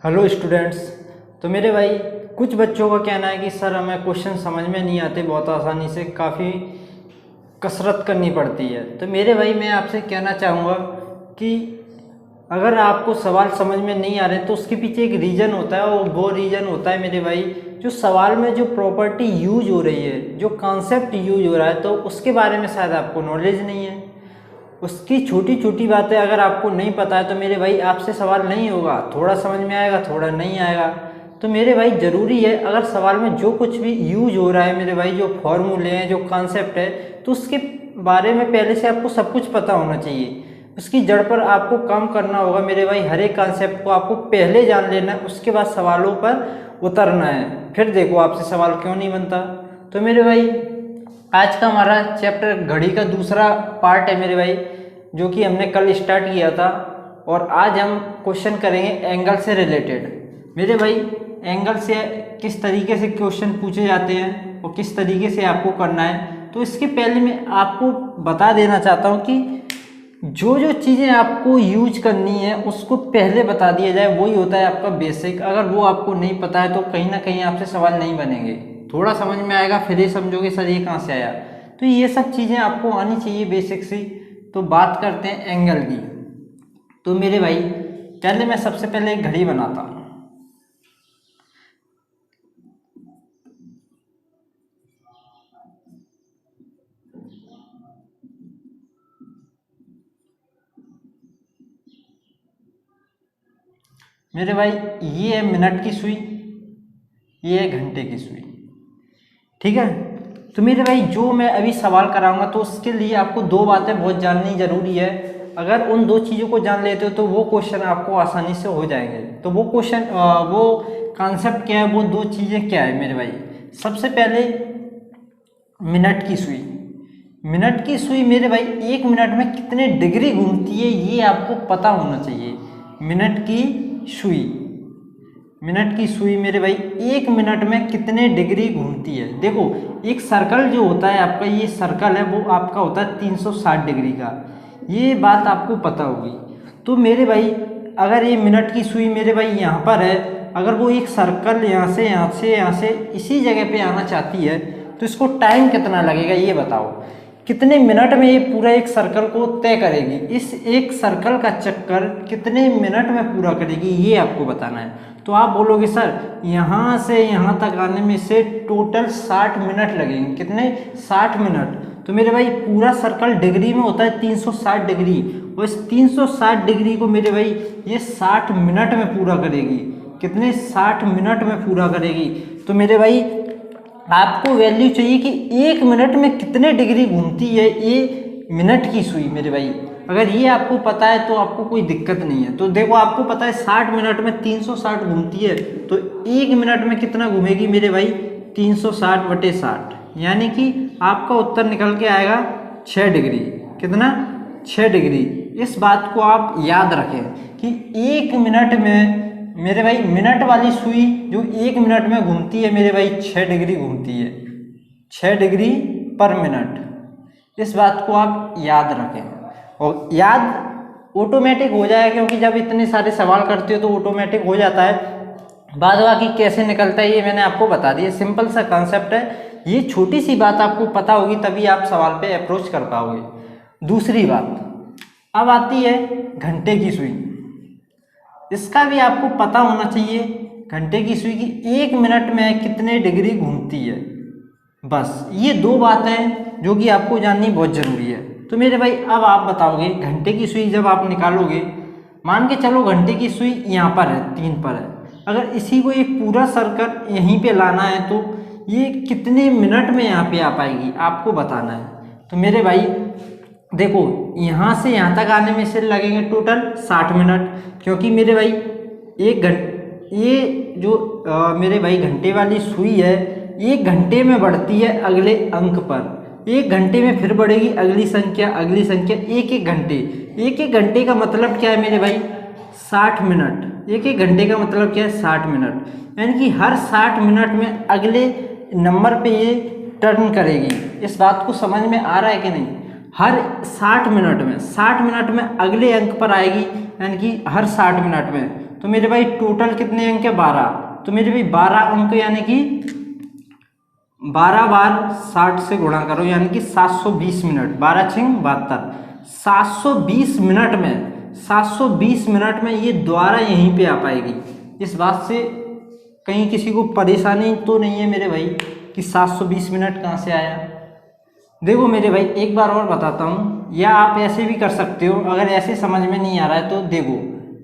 Hello students. तो मेरे भाई कुछ बच्चों का कहना है कि सर हमें क्वेश्चन समझ में नहीं आते, बहुत आसानी से काफ़ी कसरत करनी पड़ती है। तो मेरे भाई मैं आपसे कहना चाहूँगा कि अगर आपको सवाल समझ में नहीं आ रहे तो उसके पीछे एक रीज़न होता है, और वो रीज़न होता है मेरे भाई जो सवाल में जो प्रॉपर्टी यूज हो रही है, जो कॉन्सेप्ट यूज हो रहा है, तो उसके बारे में शायद आपको नॉलेज नहीं है। उसकी छोटी छोटी बातें अगर आपको नहीं पता है तो मेरे भाई आपसे सवाल नहीं होगा, थोड़ा समझ में आएगा थोड़ा नहीं आएगा। तो मेरे भाई ज़रूरी है अगर सवाल में जो कुछ भी यूज हो रहा है मेरे भाई, जो फॉर्मूले हैं, जो कॉन्सेप्ट है, तो उसके बारे में पहले से आपको सब कुछ पता होना चाहिए। उसकी जड़ पर आपको काम करना होगा मेरे भाई। हर एक कॉन्सेप्ट को आपको पहले जान लेना है, उसके बाद सवालों पर उतरना है। फिर देखो आपसे सवाल क्यों नहीं बनता। तो मेरे भाई आज का हमारा चैप्टर घड़ी का दूसरा पार्ट है मेरे भाई, जो कि हमने कल स्टार्ट किया था। और आज हम क्वेश्चन करेंगे एंगल से रिलेटेड। मेरे भाई एंगल से किस तरीके से क्वेश्चन पूछे जाते हैं और किस तरीके से आपको करना है, तो इसके पहले मैं आपको बता देना चाहता हूँ कि जो जो चीज़ें आपको यूज करनी है उसको पहले बता दिया जाए, वही होता है आपका बेसिक। अगर वो आपको नहीं पता है तो कहीं ना कहीं आपसे सवाल नहीं बनेंगे। थोड़ा समझ में आएगा फिर ही समझोगे सर ये कहाँ से आया। तो ये सब चीज़ें आपको आनी चाहिए बेसिक सी। तो बात करते हैं एंगल की। तो मेरे भाई पहले मैं सबसे पहले एक घड़ी बनाता हूँ। मेरे भाई ये है मिनट की सुई, ये है घंटे की सुई, ठीक है। तो मेरे भाई जो मैं अभी सवाल कराऊंगा तो उसके लिए आपको दो बातें बहुत जाननी जरूरी है। अगर उन दो चीज़ों को जान लेते हो तो वो क्वेश्चन आपको आसानी से हो जाएंगे। तो वो क्वेश्चन वो कॉन्सेप्ट क्या है, वो दो चीज़ें क्या है मेरे भाई। सबसे पहले मिनट की सुई। मिनट की सुई मेरे भाई एक मिनट में कितने डिग्री घूमती है ये आपको पता होना चाहिए। मिनट की सुई, मिनट की सुई मेरे भाई एक मिनट में कितने डिग्री घूमती है। देखो एक सर्कल जो होता है आपका, ये सर्कल है वो आपका होता है 360 डिग्री का, ये बात आपको पता होगी। तो मेरे भाई अगर ये मिनट की सुई मेरे भाई यहाँ पर है, अगर वो एक सर्कल यहाँ से यहाँ से यहाँ से इसी जगह पे आना चाहती है तो इसको टाइम कितना लगेगा ये बताओ। कितने मिनट में ये पूरा एक सर्कल को तय करेगी, इस एक सर्कल का चक्कर कितने मिनट में पूरा करेगी ये आपको बताना है। तो आप बोलोगे सर यहाँ से यहाँ तक आने में से टोटल 60 मिनट लगेंगे। कितने? 60 मिनट। तो मेरे भाई पूरा सर्कल डिग्री में होता है 360 डिग्री, और इस 360 डिग्री को मेरे भाई ये 60 मिनट में पूरा करेगी। कितने? 60 मिनट में पूरा करेगी। तो मेरे भाई आपको वैल्यू चाहिए कि एक मिनट में कितने डिग्री घूमती है ये मिनट की सुई मेरे भाई। अगर ये आपको पता है तो आपको कोई दिक्कत नहीं है। तो देखो आपको पता है 60 मिनट में 360 घूमती है, तो एक मिनट में कितना घूमेगी मेरे भाई? 360/60, यानी कि आपका उत्तर निकल के आएगा 6 डिग्री। कितना? 6 डिग्री। इस बात को आप याद रखें कि एक मिनट में मेरे भाई मिनट वाली सुई जो एक मिनट में घूमती है मेरे भाई 6 डिग्री घूमती है, 6 डिग्री पर मिनट। इस बात को आप याद रखें और याद ऑटोमेटिक हो जाएगा, क्योंकि जब इतने सारे सवाल करते हो तो ऑटोमेटिक हो जाता है। बाद बाकी कैसे निकलता है ये मैंने आपको बता दिया, सिंपल सा कॉन्सेप्ट है। ये छोटी सी बात आपको पता होगी तभी आप सवाल पे अप्रोच कर पाओगे। दूसरी बात अब आती है घंटे की सुई। इसका भी आपको पता होना चाहिए घंटे की सुई की एक मिनट में कितने डिग्री घूमती है। बस ये दो बातें जो कि आपको जाननी बहुत ज़रूरी है। तो मेरे भाई अब आप बताओगे घंटे की सुई जब आप निकालोगे, मान के चलो घंटे की सुई यहाँ पर है, 3 पर है, अगर इसी को एक पूरा सर्कल यहीं पे लाना है तो ये कितने मिनट में यहाँ पे आ पाएगी आपको बताना है। तो मेरे भाई देखो यहाँ से यहाँ तक आने में से लगेंगे टोटल 60 मिनट, क्योंकि मेरे भाई एक घंटे ये जो मेरे भाई घंटे वाली सुई है 1 घंटे में बढ़ती है अगले अंक पर। 1 घंटे में फिर बढ़ेगी अगली संख्या, अगली संख्या, एक एक घंटे का मतलब क्या है मेरे भाई? 60 मिनट। एक एक घंटे का मतलब क्या है? 60 मिनट। यानी कि हर 60 मिनट में अगले नंबर पे ये टर्न करेगी। इस बात को समझ में आ रहा है कि नहीं? हर 60 मिनट में 60 मिनट में अगले अंक पर आएगी, यानी कि हर 60 मिनट में तो मेरे भाई टोटल कितने अंक है 12। तो मेरे भाई 12 अंक यानी कि 12 बार 60 से गुणा करो यानी कि 720 मिनट, 12 छिंग 72, 720 मिनट में 720 मिनट में ये द्वारा यहीं पे आ पाएगी। इस बात से कहीं किसी को परेशानी तो नहीं है मेरे भाई कि 720 मिनट कहाँ से आया। देखो मेरे भाई एक बार और बताता हूँ, या आप ऐसे भी कर सकते हो, अगर ऐसे समझ में नहीं आ रहा है तो देखो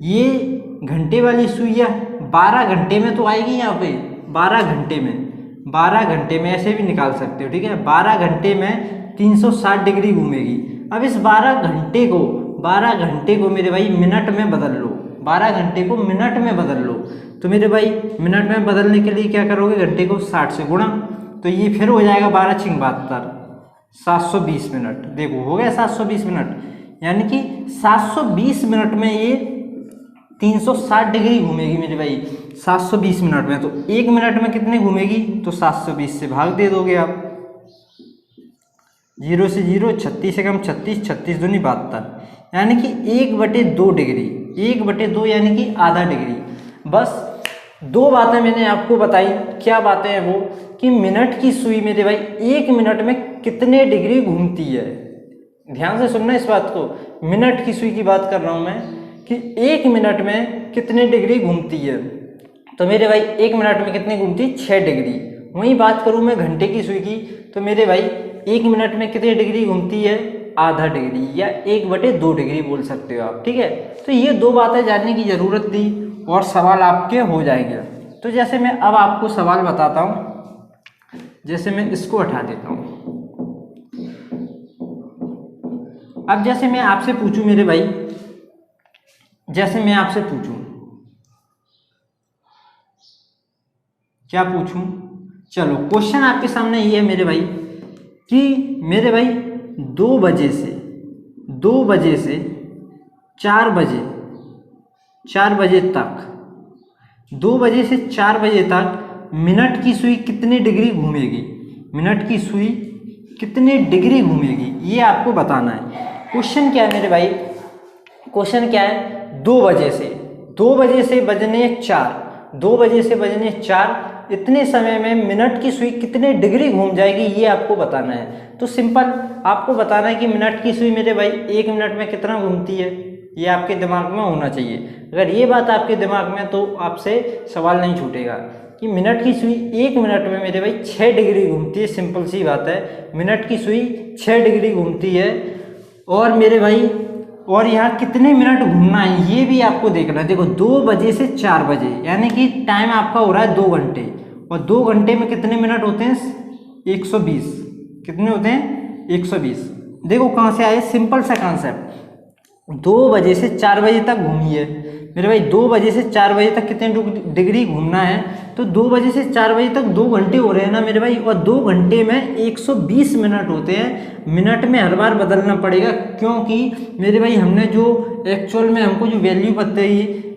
ये घंटे वाली सुइयाँ 12 घंटे में तो आएगी यहाँ पे, 12 घंटे में, 12 घंटे में ऐसे भी निकाल सकते हो, ठीक है। 12 घंटे में 360 डिग्री घूमेगी। अब इस 12 घंटे को मेरे भाई मिनट में बदल लो, 12 घंटे को मिनट में बदल लो। तो मेरे भाई मिनट में बदलने के लिए क्या करोगे, घंटे को 60 से गुणा, तो ये फिर हो जाएगा 12 छिंग 72, 720 मिनट। देखो हो गया 720 मिनट, यानी कि 720 मिनट में ये 360 डिग्री घूमेगी मेरे भाई 720 मिनट में। तो 1 मिनट में कितने घूमेगी, तो 720 से भाग दे दोगे आप, 0 से 0, 36 से कम 36, 36 दूनी 72, यानी कि 1/2 डिग्री, 1/2 यानी कि आधा डिग्री। बस दो बातें मैंने आपको बताई। क्या बातें हैं वो, कि मिनट की सुई मेरे भाई 1 मिनट में कितने डिग्री घूमती है। ध्यान से सुनना इस बात को, मिनट की सुई की बात कर रहा हूं मैं कि 1 मिनट में कितने डिग्री घूमती है। तो मेरे भाई 1 मिनट में कितनी घूमती है, 6 डिग्री। वहीं बात करूं मैं घंटे की सुई की, तो मेरे भाई 1 मिनट में कितनी डिग्री घूमती है, आधा डिग्री, या 1/2 डिग्री बोल सकते हो आप, ठीक है। तो ये दो बातें जानने की ज़रूरत थी और सवाल आपके हो जाएंगे। तो जैसे मैं अब आपको सवाल बताता हूँ, जैसे मैं इसको हटा देता हूँ। अब जैसे मैं आपसे पूछूं मेरे भाई, जैसे मैं आपसे पूछूं, क्या पूछूं, चलो क्वेश्चन आपके सामने ये है मेरे भाई कि मेरे भाई 2 बजे से 4 बजे 4 बजे तक 2 बजे से 4 बजे तक मिनट की सुई कितनी डिग्री घूमेगी, मिनट की सुई कितनी डिग्री घूमेगी, ये आपको बताना है। क्वेश्चन क्या है मेरे भाई, क्वेश्चन क्या है, 2 बजे से बजने 4 इतने समय में मिनट की सुई कितने डिग्री घूम जाएगी, ये आपको बताना है। तो सिंपल आपको बताना है कि मिनट की सुई मेरे भाई 1 मिनट में कितना घूमती है, ये आपके दिमाग में होना चाहिए। अगर ये बात आपके दिमाग में, तो आपसे सवाल नहीं छूटेगा कि मिनट की सुई 1 मिनट में मेरे भाई 6 डिग्री घूमती है। सिंपल सी बात है, मिनट की सुई 6 डिग्री घूमती है। और मेरे भाई और यहाँ कितने मिनट घूमना है ये भी आपको देखना है। देखो 2 बजे से 4 बजे यानी कि टाइम आपका हो रहा है 2 घंटे, और 2 घंटे में कितने मिनट होते हैं, 120। कितने होते हैं, 120। देखो कहाँ से आए, सिंपल सा कॉन्सेप्ट, 2 बजे से 4 बजे तक घूमी है मेरे भाई। 2 बजे से 4 बजे तक कितने डिग्री घूमना है, तो 2 बजे से 4 बजे तक 2 घंटे हो रहे हैं ना मेरे भाई, और 2 घंटे में 120 मिनट होते हैं। मिनट में हर बार बदलना पड़ेगा, क्योंकि मेरे भाई हमने जो एक्चुअल में हमको जो वैल्यू पता है,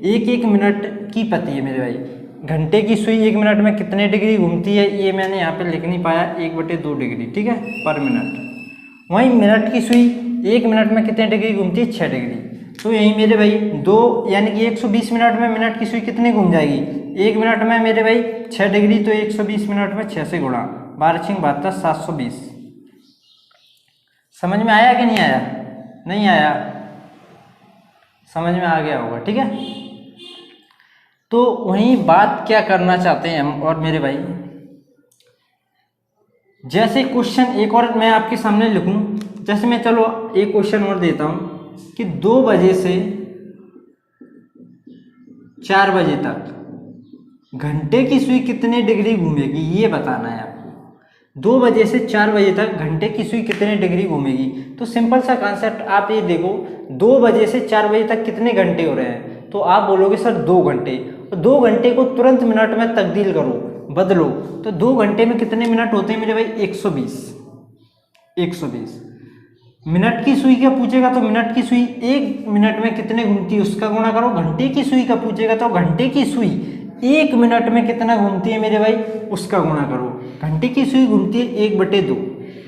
1 मिनट की पता है मेरे भाई। घंटे की सुई 1 मिनट में कितने डिग्री घूमती है, ये मैंने यहाँ पे लिख नहीं पाया, 1/2 डिग्री, ठीक है, पर मिनट। वहीं मिनट की सुई 1 मिनट में कितने डिग्री घूमती है, 6 डिग्री। तो यही मेरे भाई 2 यानी कि 120 मिनट में मिनट की सुई कितनी घूम जाएगी, 1 मिनट में मेरे भाई 6 डिग्री, तो 120 मिनट में 6 से गुणा, 12 छिंग 72, 720। समझ में आया कि नहीं आया, नहीं आया, समझ में आ गया होगा, ठीक है। तो वही बात क्या करना चाहते हैं हम और मेरे भाई, जैसे क्वेश्चन एक और मैं आपके सामने लिखूं, जैसे मैं चलो एक क्वेश्चन और देता हूं कि 2 बजे से 4 बजे तक घंटे की सुई कितने डिग्री घूमेगी, ये बताना है आपको। 2 बजे से 4 बजे तक घंटे की सुई कितने डिग्री घूमेगी। तो सिंपल सा कॉन्सेप्ट आप ये देखो, 2 बजे से 4 बजे तक कितने घंटे हो रहे हैं, तो आप बोलोगे सर 2 घंटे। तो 2 घंटे को तुरंत मिनट में तब्दील करो, बदलो, तो 2 घंटे में कितने मिनट होते हैं मेरे भाई, 120। मिनट की सुई का पूछेगा तो मिनट की सुई 1 मिनट में कितने घूमती है उसका गुणा करो। घंटे की सुई का पूछेगा तो घंटे की सुई 1 मिनट में कितना घूमती है मेरे भाई, उसका गुणा करो। घंटे की सुई घूमती है 1/2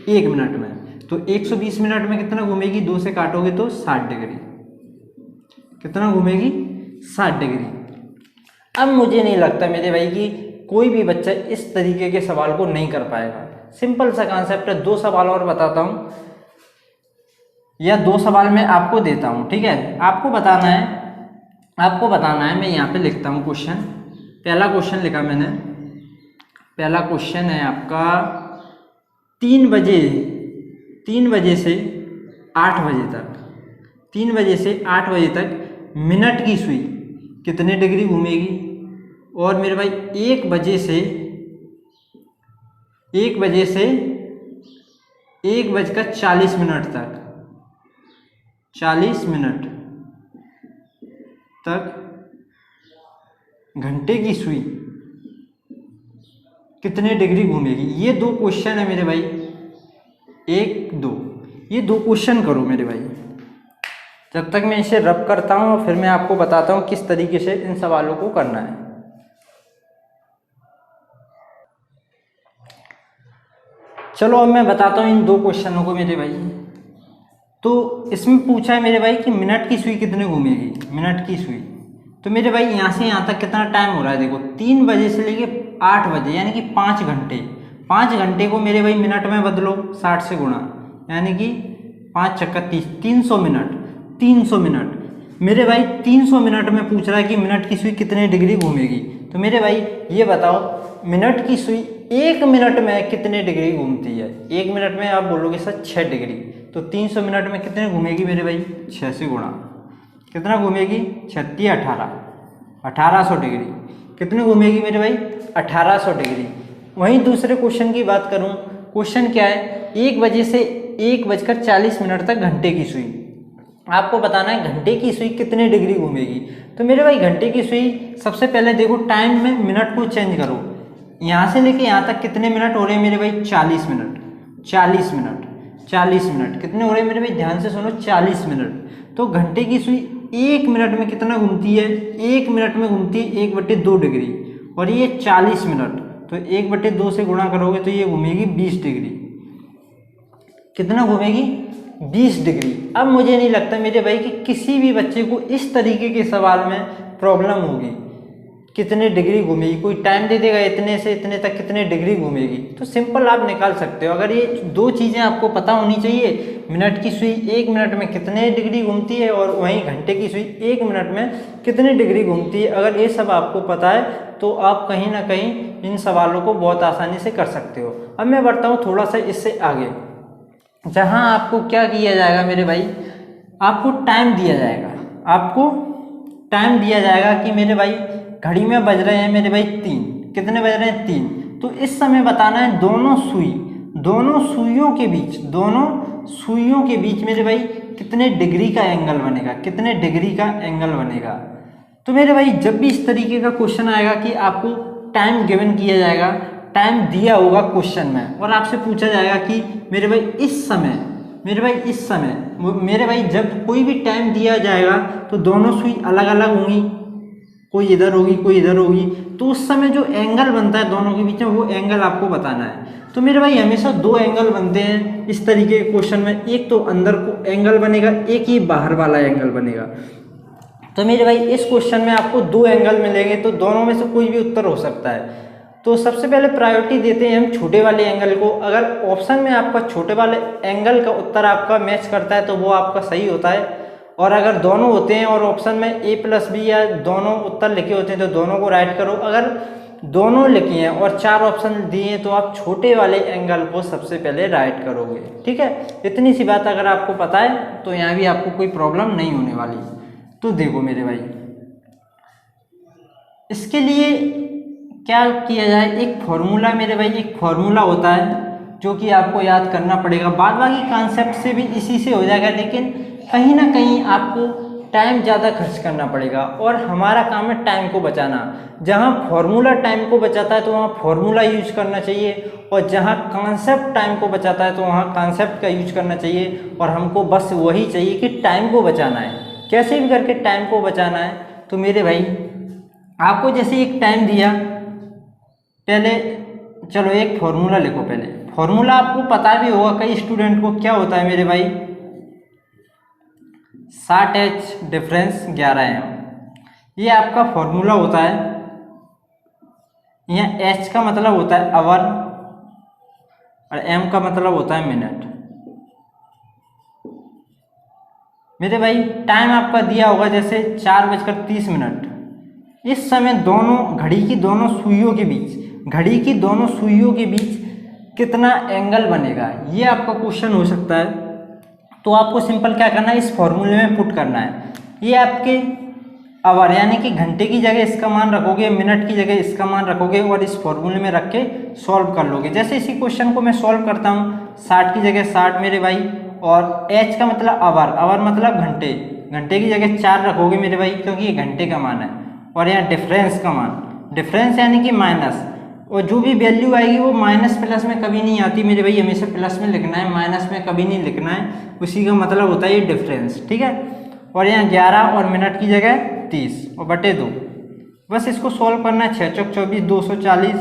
1 मिनट में, तो 120 मिनट में कितना घूमेगी, 2 से काटोगे तो 60 डिग्री। कितना घूमेगी, 60 डिग्री। अब मुझे नहीं लगता मेरे भाई कि कोई भी बच्चा इस तरीके के सवाल को नहीं कर पाएगा। सिंपल सा कॉन्सेप्ट है, 2 सवाल और बताता हूँ या 2 सवाल मैं आपको देता हूँ, ठीक है। आपको बताना है, मैं यहाँ पे लिखता हूँ क्वेश्चन। पहला क्वेश्चन लिखा मैंने, पहला क्वेश्चन है आपका 3 बजे से 8 बजे तक, 3 बजे से 8 बजे तक मिनट की सुई कितने डिग्री घूमेगी। और मेरे भाई 1 बजे से 1:40 तक, 40 मिनट तक घंटे की सुई कितने डिग्री घूमेगी। ये 2 क्वेश्चन है मेरे भाई, 1 2, ये 2 क्वेश्चन करो मेरे भाई। जब तक मैं इसे रब करता हूँ और फिर मैं आपको बताता हूँ किस तरीके से इन सवालों को करना है। चलो अब मैं बताता हूँ इन 2 क्वेश्चनों को मेरे भाई। तो इसमें पूछा है मेरे भाई कि मिनट की सुई कितने घूमेगी, मिनट की सुई। तो मेरे भाई यहाँ से यहाँ तक कितना टाइम हो रहा है, देखो 3 बजे से लेके 8 बजे यानी कि 5 घंटे। 5 घंटे को मेरे भाई मिनट में बदलो, 60 से गुणा, यानी कि 5 चक्का 30, 300 मिनट। 300 मिनट मेरे भाई, 300 मिनट में पूछ रहा है कि मिनट की सुई कितने डिग्री घूमेगी। तो मेरे भाई ये बताओ मिनट की सुई 1 मिनट में कितने डिग्री घूमती है। 1 मिनट में आप बोलोगे सर 6 डिग्री, तो 300 मिनट में कितने घूमेगी मेरे भाई, 6 से गुणा, कितना घूमेगी, 36 18, 1800 डिग्री। कितने घूमेगी मेरे भाई, 1800 डिग्री। वहीं दूसरे क्वेश्चन की बात करूं, क्वेश्चन क्या है, 1 बजे से 1:40 तक घंटे की सुई। आपको बताना है घंटे की सुई कितने डिग्री घूमेगी। तो मेरे भाई घंटे की सुई, सबसे पहले देखो टाइम में मिनट को चेंज करो, यहाँ से लेके यहाँ तक कितने मिनट हो रहे हैं मेरे भाई, 40 मिनट। 40 मिनट, 40 मिनट कितने हो रहे हैं मेरे भाई, ध्यान से सुनो, 40 मिनट। तो घंटे की सुई 1 मिनट में कितना घूमती है, 1 मिनट में घूमती है 1/2 डिग्री। और ये 40 मिनट, तो 1/2 से गुणा करोगे तो ये घूमेगी 20 डिग्री। कितना घूमेगी, 20 डिग्री। अब मुझे नहीं लगता मेरे भाई कि किसी भी बच्चे को इस तरीके के सवाल में प्रॉब्लम होगी, कितने डिग्री घूमेगी। कोई टाइम दे देगा इतने से इतने तक कितने डिग्री घूमेगी, तो सिंपल आप निकाल सकते हो। अगर ये 2 चीज़ें आपको पता होनी चाहिए, मिनट की सुई 1 मिनट में कितने डिग्री घूमती है और वहीं घंटे की सुई 1 मिनट में कितने डिग्री घूमती है, अगर ये सब आपको पता है तो आप कहीं ना कहीं इन सवालों को बहुत आसानी से कर सकते हो। अब मैं बढ़ता हूँ थोड़ा सा इससे आगे, जहाँ आपको क्या किया जाएगा मेरे भाई, आपको टाइम दिया जाएगा। आपको टाइम दिया जाएगा कि मेरे भाई घड़ी में बज रहे हैं मेरे भाई 3, कितने बज रहे हैं, 3। तो इस समय बताना है दोनों सुइयों के बीच मेरे भाई कितने डिग्री का एंगल बनेगा, कितने डिग्री का एंगल बनेगा। तो मेरे भाई जब भी इस तरीके का क्वेश्चन आएगा कि आपको टाइम गिवन किया जाएगा, टाइम दिया होगा क्वेश्चन में, और आपसे पूछा जाएगा कि मेरे भाई इस समय जब कोई भी टाइम दिया जाएगा तो दोनों सुई अलग अलग होंगी, कोई इधर होगी कोई इधर होगी, तो उस समय जो एंगल बनता है दोनों के बीच में वो एंगल आपको बताना है। तो मेरे भाई हमेशा 2 एंगल बनते हैं इस तरीके के क्वेश्चन में, एक तो अंदर को एंगल बनेगा, एक ही बाहर वाला एंगल बनेगा। तो मेरे भाई इस क्वेश्चन में आपको 2 एंगल मिलेंगे, तो दोनों में से कोई भी उत्तर हो सकता है। तो सबसे पहले प्रायोरिटी देते हैं हम छोटे वाले एंगल को। अगर ऑप्शन में आपका छोटे वाले एंगल का उत्तर आपका मैच करता है तो वो आपका सही होता है, और अगर दोनों होते हैं और ऑप्शन में A+B या दोनों उत्तर लिखे होते हैं तो दोनों को राइट करो। अगर दोनों लिखे हैं और 4 ऑप्शन दिए हैं तो आप छोटे वाले एंगल को सबसे पहले राइट करोगे, ठीक है। इतनी सी बात अगर आपको पता है तो यहाँ भी आपको कोई प्रॉब्लम नहीं होने वाली। तो देखो मेरे भाई, इसके लिए क्या किया जाए, एक फॉर्मूला मेरे भाई, एक फॉर्मूला होता है जो कि आपको याद करना पड़ेगा। बाद बाकी कॉन्सेप्ट से भी इसी से हो जाएगा, लेकिन कहीं ना कहीं आपको टाइम ज़्यादा खर्च करना पड़ेगा, और हमारा काम है टाइम को बचाना। जहाँ फॉर्मूला टाइम को बचाता है तो वहाँ फॉर्मूला यूज करना चाहिए, और जहाँ कॉन्सेप्ट टाइम को बचाता है तो वहाँ कॉन्सेप्ट का यूज करना चाहिए। और हमको बस वही चाहिए कि टाइम को बचाना है, कैसे भी करके टाइम को बचाना है। तो मेरे भाई आपको जैसे एक टाइम दिया, पहले चलो एक फॉर्मूला लिखो। पहले फॉर्मूला आपको पता भी होगा कई स्टूडेंट को, क्या होता है मेरे भाई, 60H डिफरेंस 11M, ये आपका फॉर्मूला होता है। यहाँ एच का मतलब होता है आवर और एम का मतलब होता है मिनट। मेरे भाई टाइम आपका दिया होगा जैसे 4:30। इस समय दोनों घड़ी की दोनों सुइयों के बीच, घड़ी की दोनों सुइयों के बीच कितना एंगल बनेगा, ये आपका क्वेश्चन हो सकता है। तो आपको सिंपल क्या करना है, इस फॉर्मूले में पुट करना है। ये आपके आवर यानी कि घंटे की जगह इसका मान रखोगे, मिनट की जगह इसका मान रखोगे और इस फॉर्मूले में रख के सॉल्व कर लोगे। जैसे इसी क्वेश्चन को मैं सॉल्व करता हूँ, 60 की जगह 60 मेरे भाई, और एच का मतलब आवर, आवर मतलब घंटे, घंटे की जगह 4 रखोगे मेरे भाई क्योंकि ये घंटे का मान है। और यहाँ डिफरेंस का मान, डिफरेंस यानी कि माइनस, और जो भी वैल्यू आएगी वो माइनस प्लस में कभी नहीं आती मेरे भाई, हमेशा प्लस में लिखना है, माइनस में कभी नहीं लिखना है, उसी का मतलब होता है ये डिफरेंस, ठीक है। और यहाँ 11 और मिनट की जगह 30 और बटे 2, बस इसको सॉल्व करना है। 6 चौक 24, 240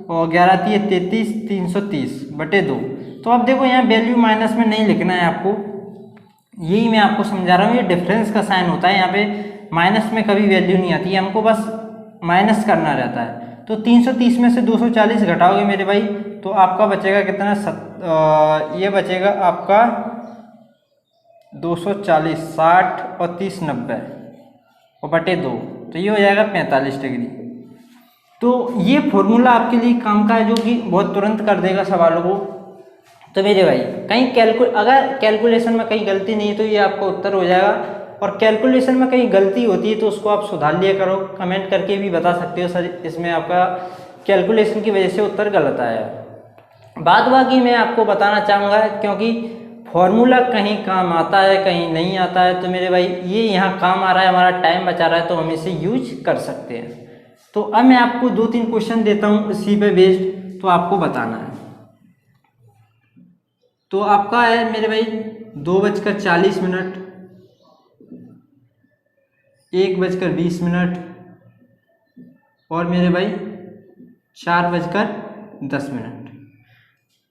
और 11 तिये 33, 330 बटे 2। तो अब देखो यहाँ वैल्यू माइनस में नहीं लिखना है आपको, यही मैं आपको समझा रहा हूँ, ये डिफरेंस का साइन होता है, यहाँ पे माइनस में कभी वैल्यू नहीं आती है, हमको बस माइनस करना रहता है। तो 330 में से 240 घटाओगे मेरे भाई तो आपका बचेगा कितना, ये बचेगा आपका 240, 60 और 30 90 और बटे 2, तो ये हो जाएगा 45 डिग्री। तो ये फॉर्मूला आपके लिए काम का है जो कि बहुत तुरंत कर देगा सवालों को। तो मेरे भाई कहीं अगर कैलकुलेशन में कहीं गलती नहीं है तो ये आपका उत्तर हो जाएगा, और कैलकुलेशन में कहीं गलती होती है तो उसको आप सुधार लिया करो, कमेंट करके भी बता सकते हो सर इसमें आपका कैलकुलेशन की वजह से उत्तर गलत आया है। बाद बाकी मैं आपको बताना चाहूँगा क्योंकि फॉर्मूला कहीं काम आता है कहीं नहीं आता है, तो मेरे भाई ये यहाँ काम आ रहा है, हमारा टाइम बचा रहा है तो हम इसे यूज कर सकते हैं। तो अब मैं आपको 2-3 क्वेश्चन देता हूँ इसी पे बेस्ड, तो आपको बताना है। तो आपका है मेरे भाई 2:40, 1:20 और मेरे भाई 4:10।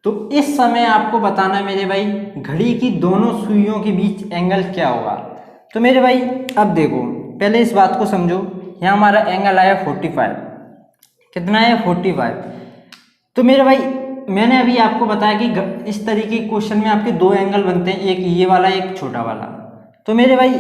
तो इस समय आपको बताना है मेरे भाई घड़ी की दोनों सुइयों के बीच एंगल क्या होगा। तो मेरे भाई अब देखो, पहले इस बात को समझो, यहाँ हमारा एंगल आया 45, कितना है 45। तो मेरे भाई मैंने अभी आपको बताया कि इस तरीके के क्वेश्चन में आपके 2 एंगल बनते हैं, एक ये वाला एक छोटा वाला। तो मेरे भाई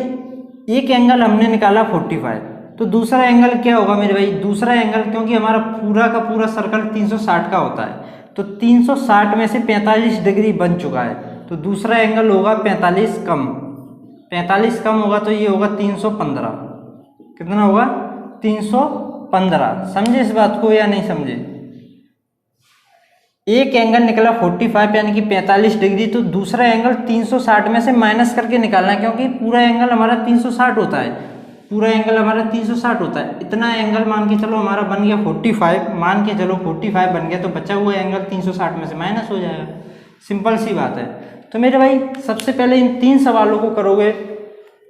एक एंगल हमने निकाला 45, तो दूसरा एंगल क्या होगा मेरे भाई, दूसरा एंगल क्योंकि हमारा पूरा का पूरा सर्कल 360 का होता है, तो 360 में से 45 डिग्री बन चुका है, तो दूसरा एंगल होगा 45 कम, 45 कम होगा तो ये होगा 315। कितना होगा 315। समझे इस बात को या नहीं समझे। एक एंगल निकला 45 यानी कि 45 डिग्री, तो दूसरा एंगल 360 में से माइनस करके निकालना है क्योंकि पूरा एंगल हमारा 360 होता है, पूरा एंगल हमारा 360 होता है। इतना एंगल मान के चलो हमारा बन गया 45, मान के चलो 45 बन गया, तो बचा हुआ एंगल 360 में से माइनस हो जाएगा, सिंपल सी बात है। तो मेरे भाई सबसे पहले इन 3 सवालों को करोगे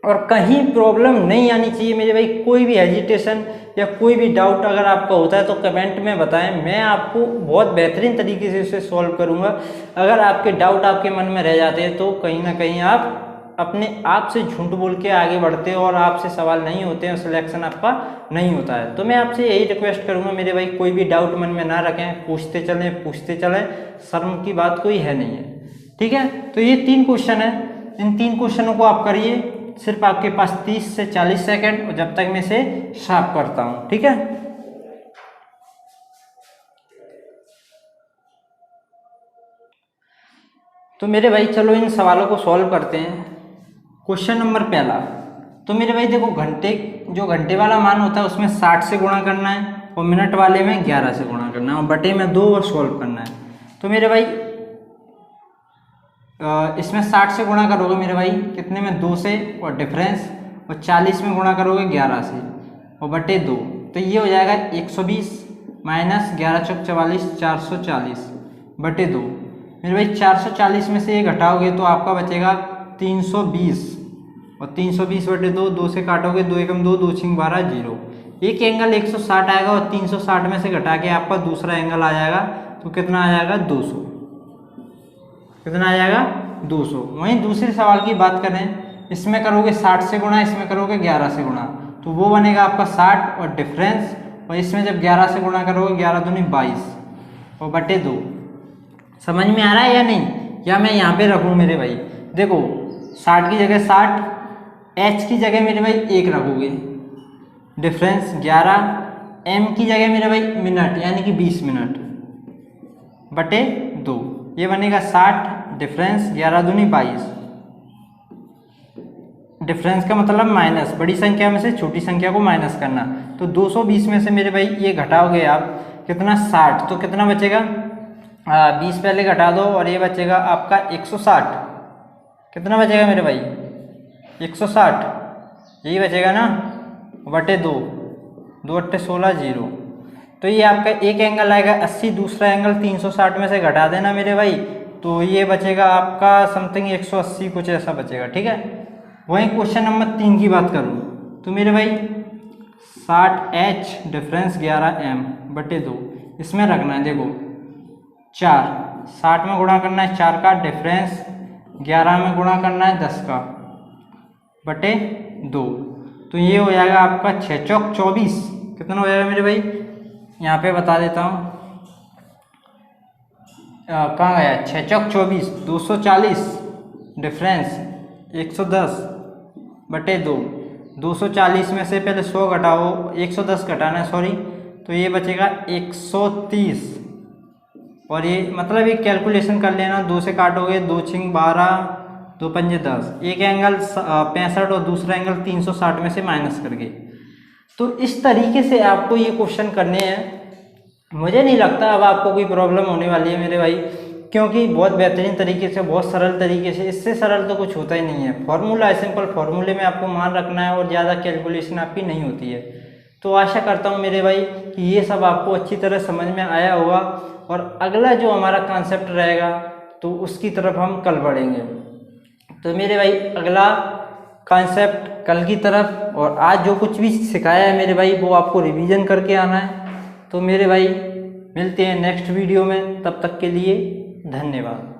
और कहीं प्रॉब्लम नहीं आनी चाहिए मेरे भाई, कोई भी हेजिटेशन या कोई भी डाउट अगर आपका होता है तो कमेंट में बताएं, मैं आपको बहुत बेहतरीन तरीके से इसे सॉल्व करूंगा। अगर आपके डाउट आपके मन में रह जाते हैं तो कहीं ना कहीं आप अपने आप से झूठ बोल के आगे बढ़ते हो और आपसे सवाल नहीं होते हैं, सिलेक्शन आपका नहीं होता है। तो मैं आपसे यही रिक्वेस्ट करूंगा मेरे भाई, कोई भी डाउट मन में ना रखें, पूछते चलें, शर्म की बात कोई है नहीं है, ठीक है। तो ये 3 क्वेश्चन है, इन 3 क्वेश्चनों को आप करिए, सिर्फ आपके पास 30 से 40 सेकंड, और जब तक मैं इसे साफ करता हूं, ठीक है। तो मेरे भाई चलो इन सवालों को सॉल्व करते हैं। क्वेश्चन नंबर पहला, तो मेरे भाई देखो जो घंटे वाला मान होता है उसमें 60 से गुणा करना है और मिनट वाले में 11 से गुणा करना है और बटे में 2 और सॉल्व करना है। तो मेरे भाई इसमें 60 से गुणा करोगे मेरे भाई कितने में, 2 से और डिफरेंस, और 40 में गुणा करोगे 11 से और बटे 2, तो ये हो जाएगा 120 माइनस 11 चौक 44, 440 बटे 2। मेरे भाई 440 में से ये घटाओगे तो आपका बचेगा 320 और 320 बटे 2, 2 से काटोगे 2 एकम 2, 2 छिंग 12, 0। एक एंगल 160 आएगा और 360 में से घटा के आपका दूसरा एंगल आ जाएगा, तो कितना आ जाएगा 200, कितना आ जाएगा 200। वहीं दूसरे सवाल की बात करें, इसमें करोगे 60 से गुणा, इसमें करोगे 11 से गुणा, तो वो बनेगा आपका 60 और डिफरेंस, और इसमें जब 11 से गुणा करोगे 11 दूनी 22 और बटे 2। समझ में आ रहा है या नहीं? या मैं यहाँ पे रखूँ मेरे भाई, देखो 60 की जगह 60, h की जगह मेरे भाई 1 रखोगे, डिफरेंस 11, m की जगह मेरे भाई मिनट यानी कि 20 मिनट बटे 2, ये बनेगा 60, डिफरेंस 11 दूनी 22। डिफरेंस का मतलब माइनस, बड़ी संख्या में से छोटी संख्या को माइनस करना। तो 220 में से मेरे भाई ये घटाओगे आप कितना 60, तो कितना बचेगा 20 पहले घटा दो और ये बचेगा आपका 160। कितना बचेगा मेरे भाई 160, यही बचेगा ना, बटे 2, 2 अट्ठे 16 0। तो ये आपका एक एंगल आएगा 80, दूसरा एंगल 360 में से घटा देना मेरे भाई, तो ये बचेगा आपका समथिंग 180 कुछ ऐसा बचेगा। ठीक है, वहीं क्वेश्चन नंबर 3 की बात करूँ तो मेरे भाई 60h डिफरेंस 11m बटे 2, इसमें रखना है देखो 4, 60 में गुणा करना है 4 का, डिफरेंस 11 में गुणा करना है 10 का बटे 2। तो ये हो जाएगा आपका 6 चौक 24। कितना हो जाएगा मेरे भाई, यहाँ पे बता देता हूँ, कहाँ गया, 6 चौक 24, 240, डिफरेंस 110 बटे 2। 240 में से पहले 100 घटाओ, 110 घटाना है सॉरी, तो ये बचेगा 130। और ये मतलब एक कैलकुलेशन कर लेना, 2 से काटोगे 2 छिंग 12, 2 पंजे 10, एक एंगल 65 और दूसरा एंगल 360 में से माइनस करके। तो इस तरीके से आपको ये क्वेश्चन करने हैं। मुझे नहीं लगता अब आपको कोई प्रॉब्लम होने वाली है मेरे भाई, क्योंकि बहुत बेहतरीन तरीके से, बहुत सरल तरीके से, इससे सरल तो कुछ होता ही नहीं है। फार्मूला है, सिंपल फार्मूले में आपको मान रखना है और ज़्यादा कैलकुलेशन आपकी नहीं होती है। तो आशा करता हूँ मेरे भाई कि ये सब आपको अच्छी तरह समझ में आया होगा, और अगला जो हमारा कॉन्सेप्ट रहेगा तो उसकी तरफ हम कल बढ़ेंगे। तो मेरे भाई अगला कॉन्सेप्ट कल की तरफ, और आज जो कुछ भी सिखाया है मेरे भाई वो आपको रिवीजन करके आना है। तो मेरे भाई मिलते हैं नेक्स्ट वीडियो में, तब तक के लिए धन्यवाद।